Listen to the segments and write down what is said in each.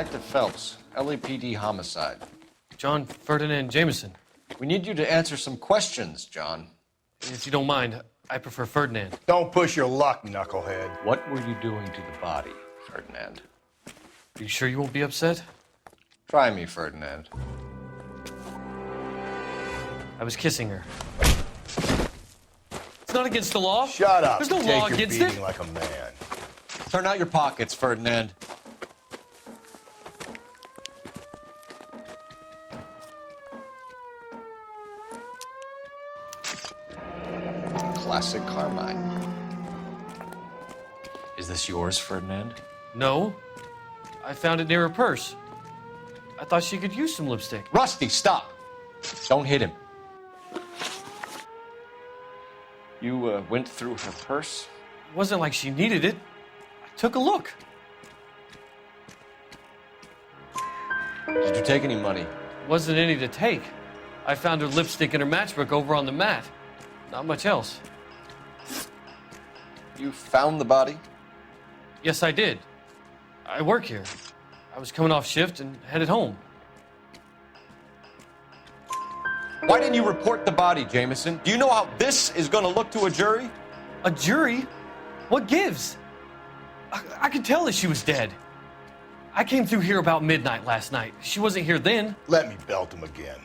Detective Phelps, LAPD homicide. John Ferdinand Jameson. We need you to answer some questions, John. If you don't mind, I prefer Ferdinand. Don't push your luck, knucklehead. What were you doing to the body, Ferdinand? Are you sure you won't be upset? Try me, Ferdinand. I was kissing her. It's not against the law. Shut up. There's no Take law your against beating it. like a man. Turn out your pockets, Ferdinand. Classic Carmine. Is this yours, Ferdinand? No. I found it near her purse. I thought she could use some lipstick. Rusty, stop! Don't hit him. You went through her purse? It wasn't like she needed it. I took a look. Did you take any money? Wasn't any to take. I found her lipstick and her matchbook over on the mat. Not much else. You found the body? Yes, I did. I work here. I was coming off shift and headed home. Why didn't you report the body, Jameson? Do you know how this is going to look to a jury? A jury? What gives? I could tell that she was dead. I came through here about midnight last night. She wasn't here then. Let me belt him again.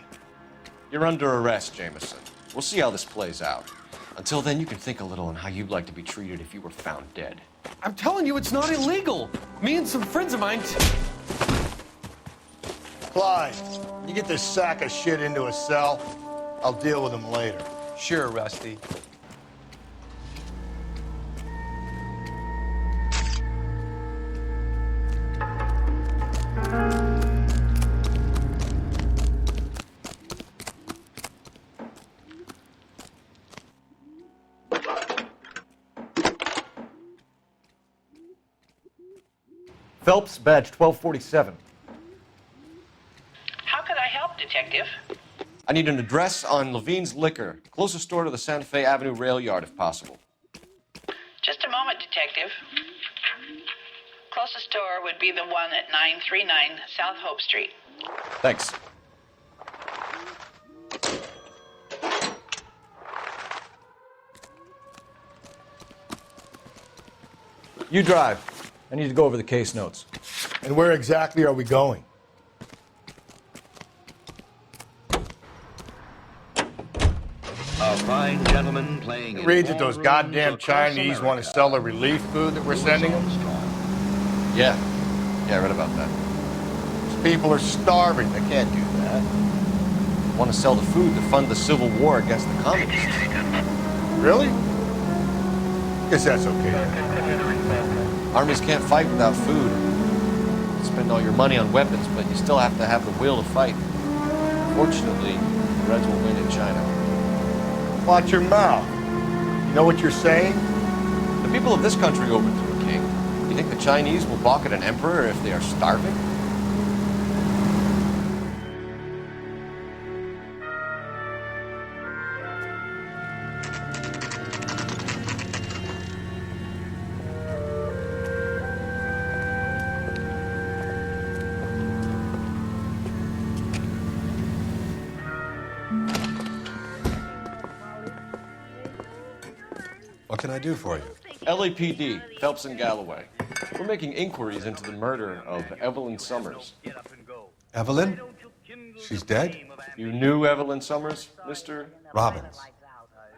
You're under arrest, Jameson. We'll see how this plays out. Until then, you can think a little on how you'd like to be treated if you were found dead. I'm telling you, it's not illegal. Me and some friends of mine... Clyde, you get this sack of shit into a cell. I'll deal with him later. Sure, Rusty. Phelps, badge 1247. How could I help, Detective? I need an address on Levine's Liquor, closest store to the Santa Fe Avenue rail yard, if possible. Just a moment, Detective. Closest store would be the one at 939 South Hope Street. Thanks. You drive. I need to go over the case notes. And where exactly are we going? A fine gentleman playing. It reads that those goddamn Chinese want to sell the relief food that we're sending them. Yeah, I read about that. These people are starving. They can't do that. Want to sell the food to fund the civil war against the communists. Really? Guess that's okay. Armies can't fight without food. You spend all your money on weapons, but you still have to have the will to fight. Fortunately, the Reds will win in China. Watch your mouth. You know what you're saying? The people of this country overthrew a king. You think the Chinese will balk at an emperor if they are starving? What can I do for you? LAPD, Phelps and Galloway. We're making inquiries into the murder of Evelyn Summers. Evelyn? She's dead? You knew Evelyn Summers, Mr. Robbins.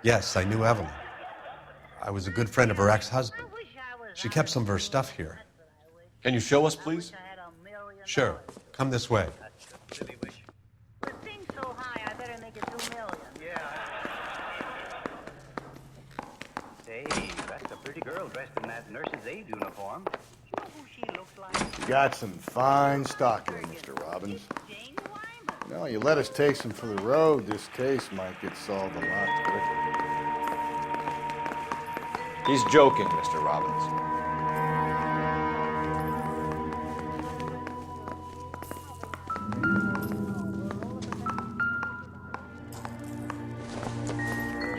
Yes, I knew Evelyn. I was a good friend of her ex-husband. She kept some of her stuff here. Can you show us, please? Sure. Come this way. That's a pretty girl dressed in that nurse's aide uniform. You know who she looks like? You got some fine stock here, Mr. Robbins. No, you let us take some for the road, this case might get solved a lot quicker. He's joking, Mr. Robbins.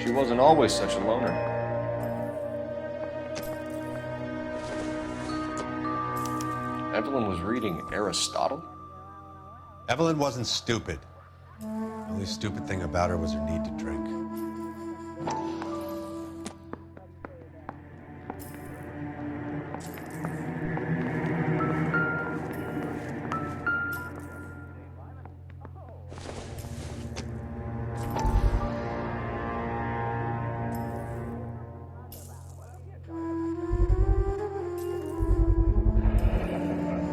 She wasn't always such a loner. Evelyn was reading Aristotle? Evelyn wasn't stupid. The only stupid thing about her was her need to drink.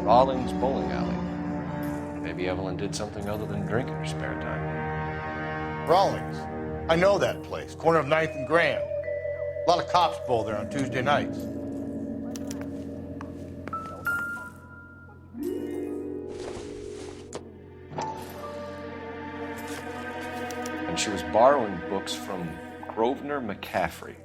Rawlings Bowling Alley. Maybe Evelyn did something other than drink in her spare time. Rawlings. I know that place. Corner of 9th and Grand. A lot of cops bowl there on Tuesday nights. And she was borrowing books from Grosvenor McCaffrey.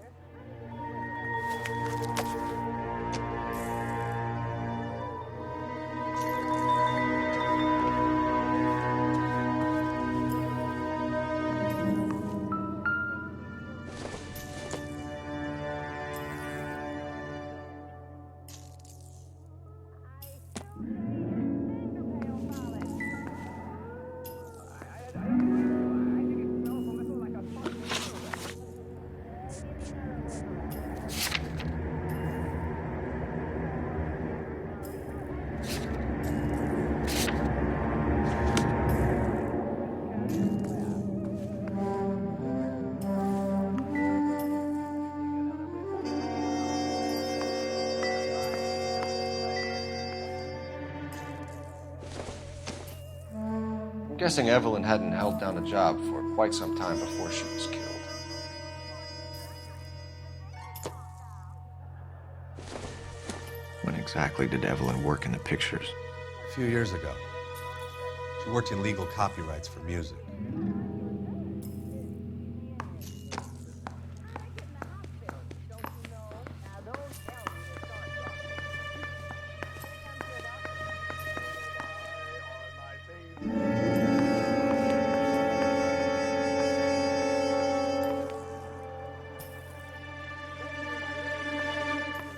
I'm guessing Evelyn hadn't held down a job for quite some time before she was killed. When exactly did Evelyn work in the pictures? A few years ago. She worked in legal copyrights for music.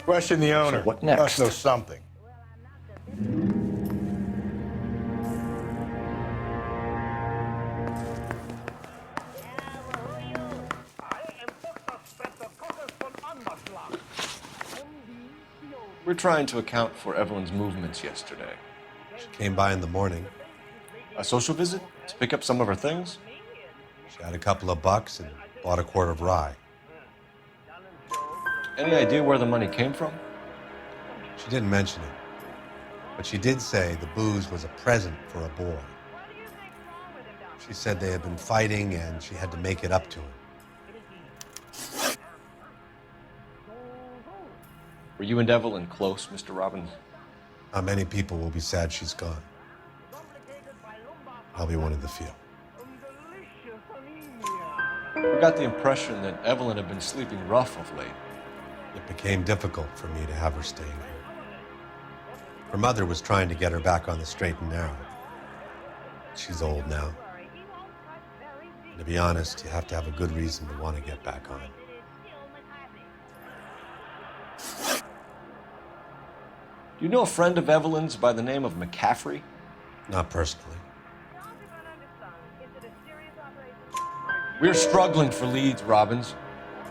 Question the owner. So what next? Must know something. We're trying to account for Evelyn's movements yesterday. She came by in the morning. A social visit? To pick up some of her things? She had a couple of bucks and bought a quart of rye. Any idea where the money came from? She didn't mention it, but she did say the booze was a present for a boy. She said they had been fighting and she had to make it up to him. Were you and Evelyn close, Mr. Robbins? Not many people will be sad she's gone. I'll be one of the few. I got the impression that Evelyn had been sleeping rough of late. It became difficult for me to have her staying here. Her mother was trying to get her back on the straight and narrow. She's old now. And to be honest, you have to have a good reason to want to get back on. Do you know a friend of Evelyn's by the name of McCaffrey? Not personally. We're struggling for leads, Robbins.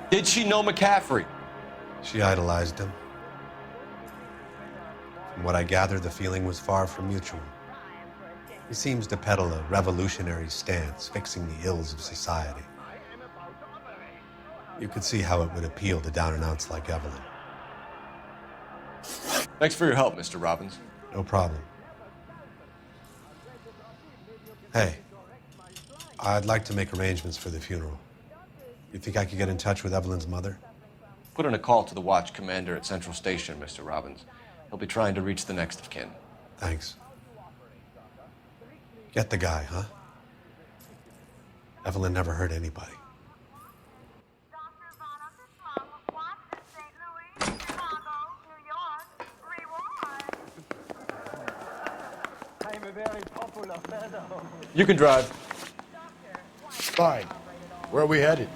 Did she know McCaffrey? She idolized him. From what I gather, the feeling was far from mutual. He seems to peddle a revolutionary stance, fixing the ills of society. You could see how it would appeal to down-and-outs like Evelyn. Thanks for your help, Mr. Robbins. No problem. Hey, I'd like to make arrangements for the funeral. You think I could get in touch with Evelyn's mother? Put in a call to the watch commander at Central Station, Mr. Robbins. He'll be trying to reach the next of kin. Thanks. Get the guy, huh? Evelyn never hurt anybody. You can drive. Fine. Where are we headed?